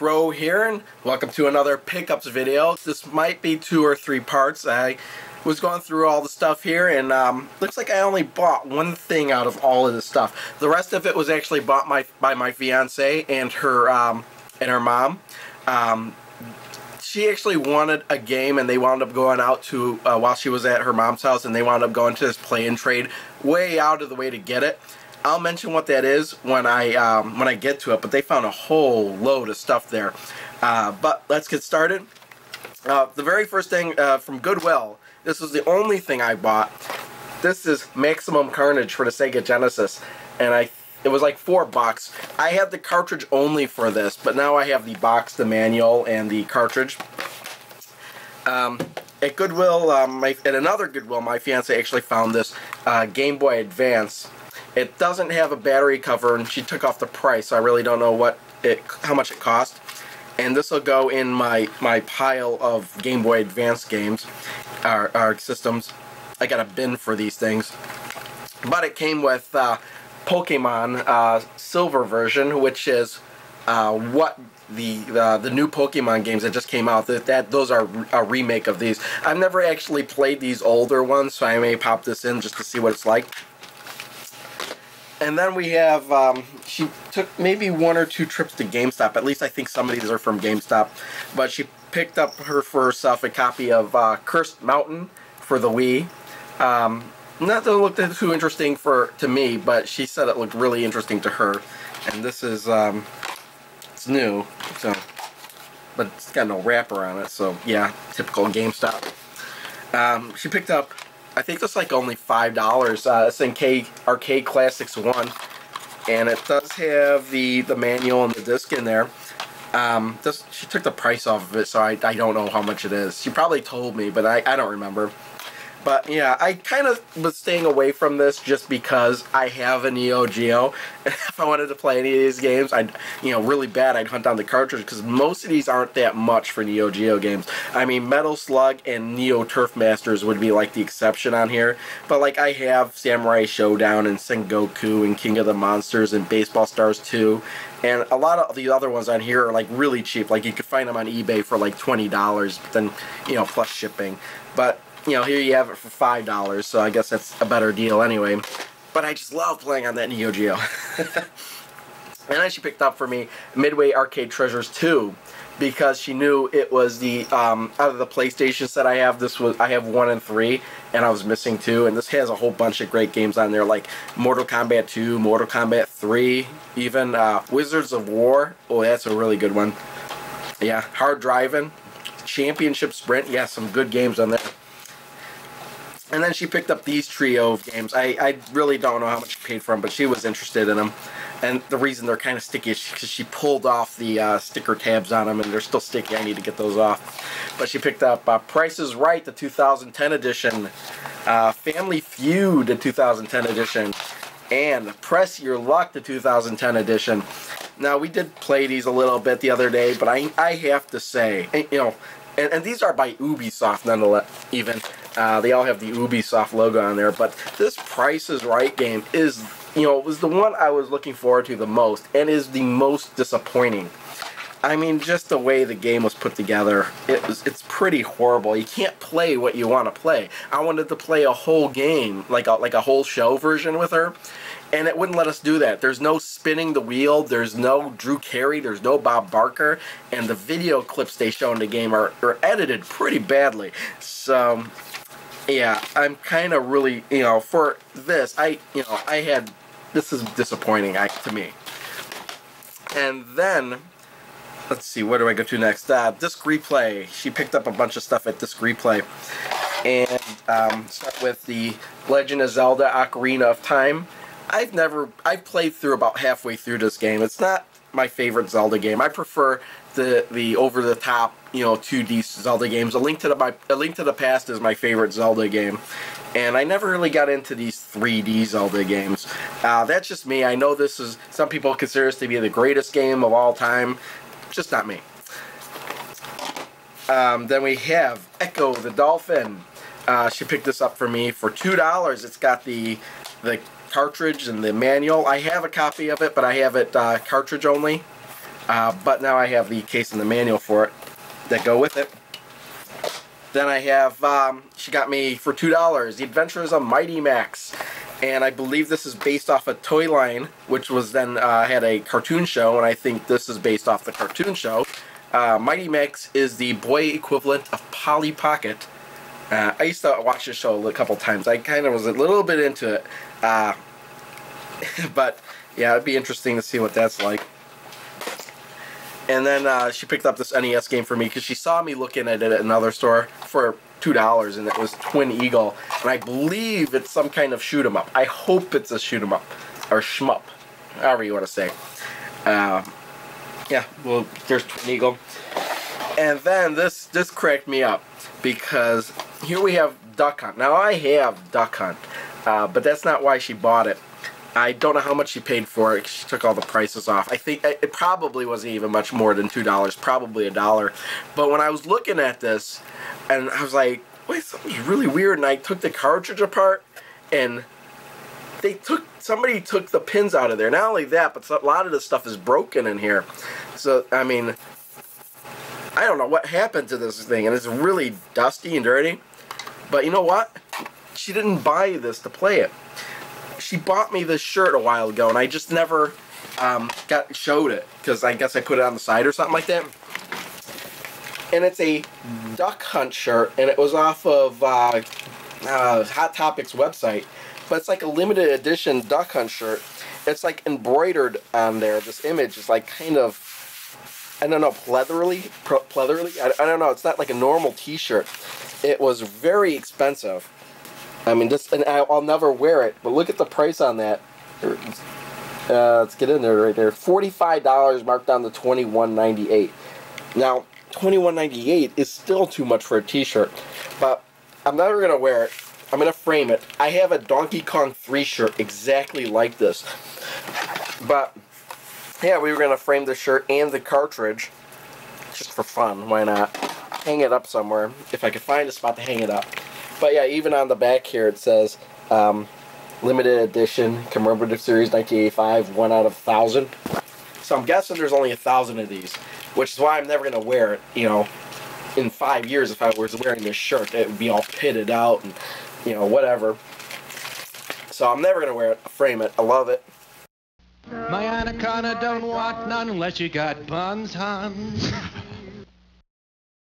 Crow here, and welcome to another pickups video. This might be 2 or 3 parts. I was going through all the stuff here, and looks like I only bought one thing out of all of this stuff. The rest of it was actually bought by my fiance and her mom. She actually wanted a game, and they wound up going out to while she was at her mom's house, and they wound up going to this play and trade way out of the way to get it. I'll mention what that is when I get to it, but they found a whole load of stuff there. But let's get started. The very first thing from Goodwill, this was the only thing I bought. This is Maximum Carnage for the Sega Genesis, and it was like $4. I had the cartridge only for this, but now I have the box, the manual, and the cartridge. At Goodwill, at another Goodwill, my fiance actually found this Game Boy Advance. It doesn't have a battery cover, and she took off the price, so I really don't know how much it cost. And this will go in my pile of Game Boy Advance games, or systems. I got a bin for these things. But it came with Pokemon Silver version, which is what the new Pokemon games that just came out. Those are a remake of these. I've never actually played these older ones, so I may pop this in just to see what it's like. And then we have, she took maybe 1 or 2 trips to GameStop. At least I think some of these are from GameStop. But she picked up for herself a copy of Cursed Mountain for the Wii. Not that it looked too interesting to me, but she said it looked really interesting to her. And this is, it's new, so, but it's got no wrapper on it, so yeah, typical GameStop. She picked up, I think that's like only $5. It's in Arcade Classics 1, and it does have the manual and the disc in there. She took the price off of it, so I don't know how much it is. She probably told me, but I don't remember. But yeah, I kind of was staying away from this just because I have a Neo Geo, and if I wanted to play any of these games, really bad, I'd hunt down the cartridge, because most of these aren't that much for Neo Geo games. I mean, Metal Slug and Neo Turf Masters would be like the exception on here, but like I have Samurai Showdown and Sengoku and King of the Monsters and Baseball Stars 2, and a lot of the other ones on here are like really cheap. Like you could find them on eBay for like $20, but then plus shipping. But here you have it for $5, so I guess that's a better deal anyway. But I just love playing on that Neo Geo. And then she picked up for me Midway Arcade Treasures 2, because she knew it was the out of the PlayStation set I have. I have 1 and 3, and I was missing 2. And this has a whole bunch of great games on there, like Mortal Kombat 2, Mortal Kombat 3, even Wizards of War. Oh, that's a really good one. Yeah, Hard Driving, Championship Sprint. Yeah, some good games on there. And then she picked up these trio of games. I really don't know how much she paid for them, but she was interested in them. And the reason they're kind of sticky is because she pulled off the sticker tabs on them, and they're still sticky. I need to get those off. But she picked up Price is Right, the 2010 edition, Family Feud, the 2010 edition, and Press Your Luck, the 2010 edition. Now, we did play these a little bit the other day, but I have to say, and these are by Ubisoft nonetheless, even. They all have the Ubisoft logo on there, but this Price is Right game is, was the one I was looking forward to the most, and is the most disappointing. I mean, just the way the game was put together, it's pretty horrible. You can't play what you want to play. I wanted to play a whole game, like a whole show version with her, and it wouldn't let us do that. There's no spinning the wheel, there's no Drew Carey, there's no Bob Barker, and the video clips they show in the game are edited pretty badly. So yeah, I'm kind of really, for this, this is disappointing to me. And then, let's see, where do I go to next? Disc Replay. She picked up a bunch of stuff at Disc Replay. And start with the Legend of Zelda Ocarina of Time. I've played through about halfway through this game. It's not my favorite Zelda game. I prefer the over-the-top, 2D Zelda games. A Link to the Past is my favorite Zelda game, and I never really got into these 3D Zelda games. That's just me. I know some people consider this to be the greatest game of all time. Just not me. Then we have Echo the Dolphin. She picked this up for me for $2. It's got the cartridge and the manual. I have a copy of it, but I have it cartridge only. but now I have the case and the manual for it that go with it. Then I have, she got me for $2, The Adventures of Mighty Max. And I believe this is based off a toy line, which was then had a cartoon show, and I think this is based off the cartoon show. Mighty Max is the boy equivalent of Polly Pocket. I used to watch the show a couple times. I kind of was a little bit into it. But, yeah, it'd be interesting to see what that's like. And then she picked up this NES game for me because she saw me looking at it at another store for $2, and it was Twin Eagle. And I believe it's some kind of shoot 'em up. I hope it's a shoot 'em up. Or shmup. However you want to say. Yeah, well, there's Twin Eagle. And then this cracked me up. Because here we have Duck Hunt. Now I have Duck Hunt. But that's not why she bought it. I don't know how much she paid for it. She took all the prices off. I think it probably wasn't even much more than $2, probably $1. But when I was looking at this, and I was like, wait, something's really weird. And I took the cartridge apart, and somebody took the pins out of there. Not only that, but a lot of the stuff is broken in here. So, I mean, I don't know what happened to this thing, and it's really dusty and dirty. But you know what? She didn't buy this to play it. She bought me this shirt a while ago, and I just never showed it, because I guess I put it on the side or something like that. And it's a Duck Hunt shirt, and it was off of Hot Topics website. But it's like a limited edition Duck Hunt shirt. It's like embroidered on there. This image is like kind of, I don't know, pleatherly? I don't know. It's not like a normal t-shirt. It was very expensive. I mean, and I'll never wear it, but look at the price on that. Let's get in there right there. $45 marked down to $21.98. Now, $21.98 is still too much for a t-shirt, but I'm never going to wear it. I'm going to frame it. I have a Donkey Kong 3 shirt exactly like this. But, yeah, we were going to frame the shirt and the cartridge, just for fun. Why not? Hang it up somewhere, if I could find a spot to hang it up. But yeah, even on the back here it says limited edition commemorative series 1985, 1 out of 1,000. So I'm guessing there's only 1,000 of these, which is why I'm never going to wear it. You know, in 5 years, if I was wearing this shirt, it would be all pitted out and, you know, whatever. So I'm never going to wear it. I'll frame it. I love it. My anaconda don't want none unless you got buns, hon.